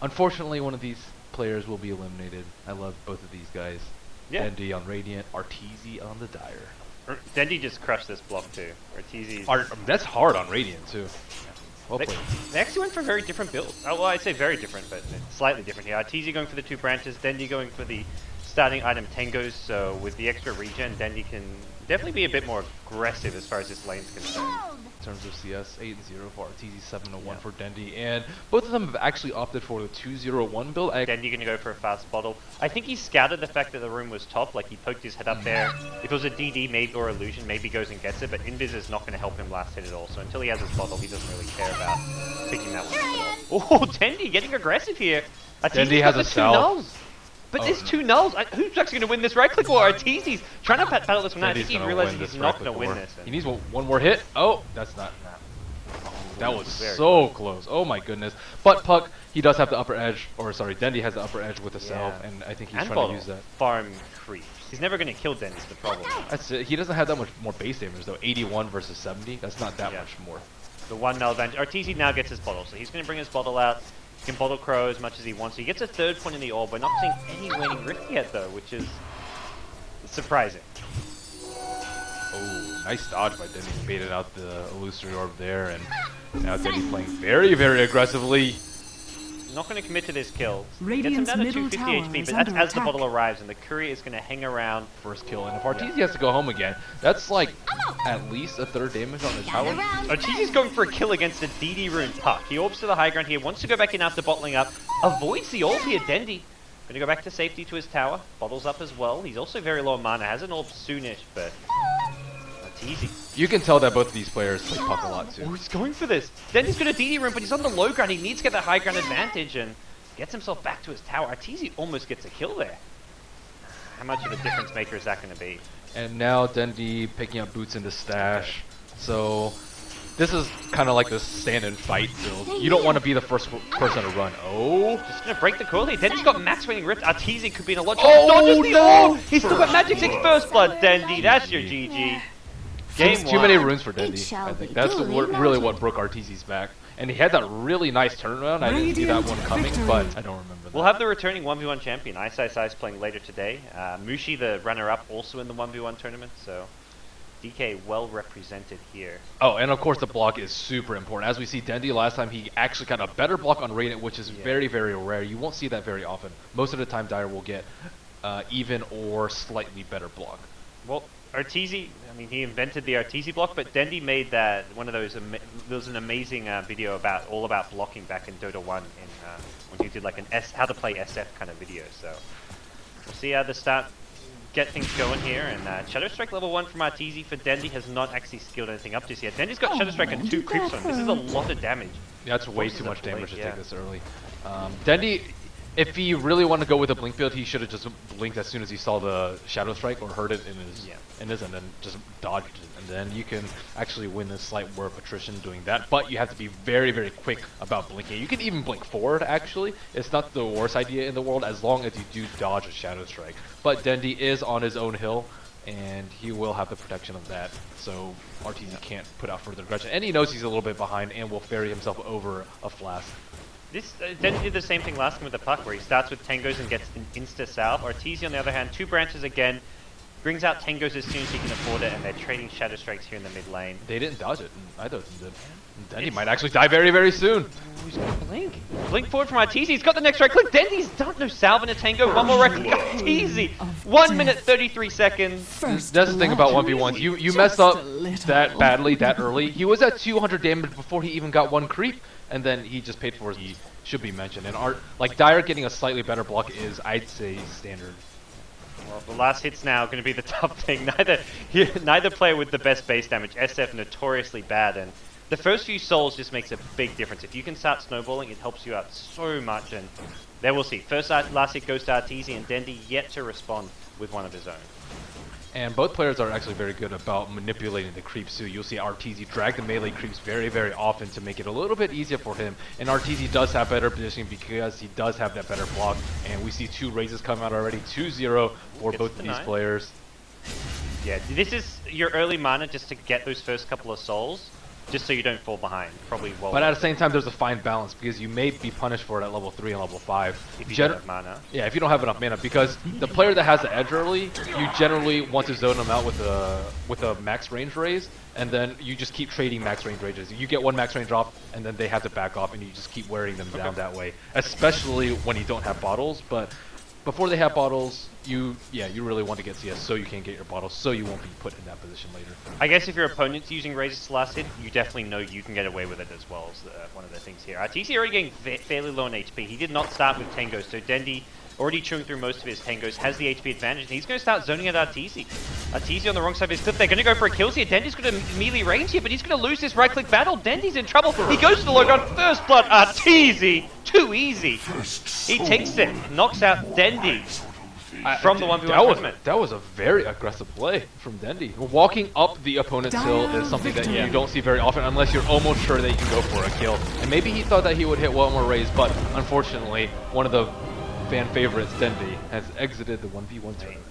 Unfortunately, one of these players will be eliminated. I love both of these guys. Yeah. Dendi on Radiant, Arteezy on the Dire. Dendi just crushed this block too. Arteezy's... That's hard on Radiant too. Well They, played. they actually went for very different builds. Oh, well, I'd say very different, but slightly different here. Arteezy going for the 2 branches, Dendi going for the starting item Tangos, so with the extra regen, Dendi can definitely be a bit more aggressive as far as this lane's concerned. In terms of CS, 8-0 for Arteezy, 7-1 Yeah. for Dendi, and both of them have actually opted for the 2-0-1 build. Dendi gonna go for a fast bottle. I think he scouted the fact that the room was top, like he poked his head up there. If it was a DD maybe or illusion, maybe goes and gets it, but Invis is not gonna help him last hit at all. So until he has his bottle, he doesn't really care about picking that one up at all. Oh, Dendi getting aggressive here. Dendi has a cell. But Oh, there's no. 2 nulls. Who's actually going to win this right click war? Arteezy's trying to battle this one out. I think Dendi's he gonna realizes win he's this not right going to click win war. this. He needs one more hit. Oh, that's not. That was very so close. Oh my goodness. But Puck, he does have the upper edge, or sorry, Dendi has the upper edge with the self, Yeah. and I think he's And trying bottle. to use that. Farm creeps. He's never going to kill Den is the problem. That's it. He doesn't have that much more base damage though. 81 versus 70. That's not that Yeah. much more. The 1 null advantage. Arteezy now gets his bottle, so he's going to bring his bottle out. He can bottle Crow as much as he wants. He gets a 3rd point in the orb. We're not seeing any waning rift yet though, which is surprising. Oh, nice dodge by Dendi. He baited out the illusory orb there, and now Dendi playing very, very aggressively. Not going to commit to this kill. Gets him Radiant's down to middle 250 tower HP, is but that's under as the attack. bottle arrives, and the courier is going to hang around. First kill, and if Arteezy has to go home again, that's like at least a 3rd damage on the tower. Arteezy's going for a kill against a DD rune Puck. He orbs to the high ground here, wants to go back in after bottling up, avoids the orb here, Dendi. Going to go back to safety to his tower, bottles up as well. He's also very low on mana, has an orb soonish, but Arteezy. You can tell that both of these players play Puck a lot too. Oh, he's going for this. Dendi's got a DD rune, but he's on the low ground. He needs to get that high ground advantage and gets himself back to his tower. Arteezy almost gets a kill there. How much of a difference maker is that going to be? And now Dendi picking up boots into stash. So this is kind of like the stand and fight build. You don't want to be the first person to run. Oh, Just going to break the coil here. Dendi's got max waning rift. Arteezy could be in a lot. Oh, Dodges the no! orb! He's still got Magic 6 First Blood, Dendi. That's your GG. Game too many 1. runes for Dendi. I think that's really what broke Arteezy's back. And he had that really nice turnaround. I didn't see that one coming, but I don't remember that. We'll have the returning 1v1 champion, Ice Ice Ice, playing later today. Mushi, the runner-up, also in the 1v1 tournament, so DK well represented here. Oh, and of course the block is super important. As we see Dendi last time, he actually got a better block on Radiant, which is very, very rare. You won't see that very often. Most of the time, Dire will get even or slightly better block. Well, Arteezy, I mean, he invented the Arteezy block, but Dendi made that one of those. There was an amazing video all about blocking back in Dota 1 when he did like an how to play SF kind of video. So we'll see how the start get things going here. And Shadow Strike level 1 from Arteezy for Dendi has not actually skilled anything up just yet. Dendi's got Shadow Strike and 2 creeps on him. This is a lot of damage. Yeah, that's way Forces too a much damage to blink, take this early. Dendi, if he really wanted to go with a blink build, he should have just blinked as soon as he saw the Shadow Strike or heard it in his, and then just dodged it. And then you can actually win this slight war of attrition doing that. But you have to be very, very quick about blinking. You can even blink forward, actually. It's not the worst idea in the world as long as you do dodge a Shadow Strike. But Dendi is on his own hill, and he will have the protection of that. So Arteezy can't put out further aggression. And he knows he's a little bit behind and will ferry himself over a flask. This Dendi did the same thing last time with the Puck, where he starts with Tangos and gets an insta-salve. Arteezy, on the other hand, 2 branches again, brings out Tangos as soon as he can afford it, and they're trading Shadow Strikes here in the mid lane. They didn't dodge it, and either of them did. And Dendi might actually die very, very soon. Oh, he's gonna blink. Blink forward from Arteezy. He's got the next right click. Dendi's done. No salve and a Tango. One more right click. Arteezy. 1 minute 33 seconds. That's the thing about 1v1s. You mess up that badly, that early. He was at 200 damage before he even got 1 creep, and then he just paid for it. He should be mentioned. And like Dire getting a slightly better block is, I'd say, standard. Well, the last hit's now going to be the tough thing. Neither player with the best base damage. SF notoriously bad, and the first few souls just makes a big difference. If you can start snowballing, it helps you out so much. And there we'll see. Last hit goes to Arteezy, and Dendi yet to respond with one of his own. And both players are actually very good about manipulating the creeps too. You'll see Arteezy drag the melee creeps very, very often to make it a little bit easier for him. And Arteezy does have better positioning because he does have that better block. And we see 2 raises come out already, 2-0 for both of these players. Yeah, this is your early mana just to get those first couple of souls. just so you don't fall behind. Probably well. But at the same time, there's a fine balance because you may be punished for it at level 3 and level 5. If you don't have mana. Yeah, if you don't have enough mana, because the player that has the edge early, you generally want to zone them out with a max range raise, and then you just keep trading max range rages. You get one max range off, and then they have to back off, and you just keep wearing them down that way. Especially when you don't have bottles, but before they have bottles, you really want to get CS so you can get your bottles, so you won't be put in that position later. I guess if your opponent's using razors to last hit, you definitely know you can get away with it as well as one of the things here. Arteezy already getting fairly low on HP. He did not start with Tangos, so Dendi, already chewing through most of his Tangos, has the HP advantage, and he's going to start zoning at Arteezy. Arteezy on the wrong side of his clip. They're going to go for a kills here. Dendi's going to melee range here, but he's going to lose this right-click battle. Dendi's in trouble. He goes to the low gun. First blood. Arteezy. Too easy. He takes it. Knocks out Dendi. From the 1v1 tournament. That was a very aggressive play from Dendi. Walking up the opponent's hill is something that you don't see very often unless you're almost sure that you can go for a kill. And maybe he thought that he would hit one more raise, but unfortunately, one of the fan favorites, Dendi, has exited the 1v1 tournament.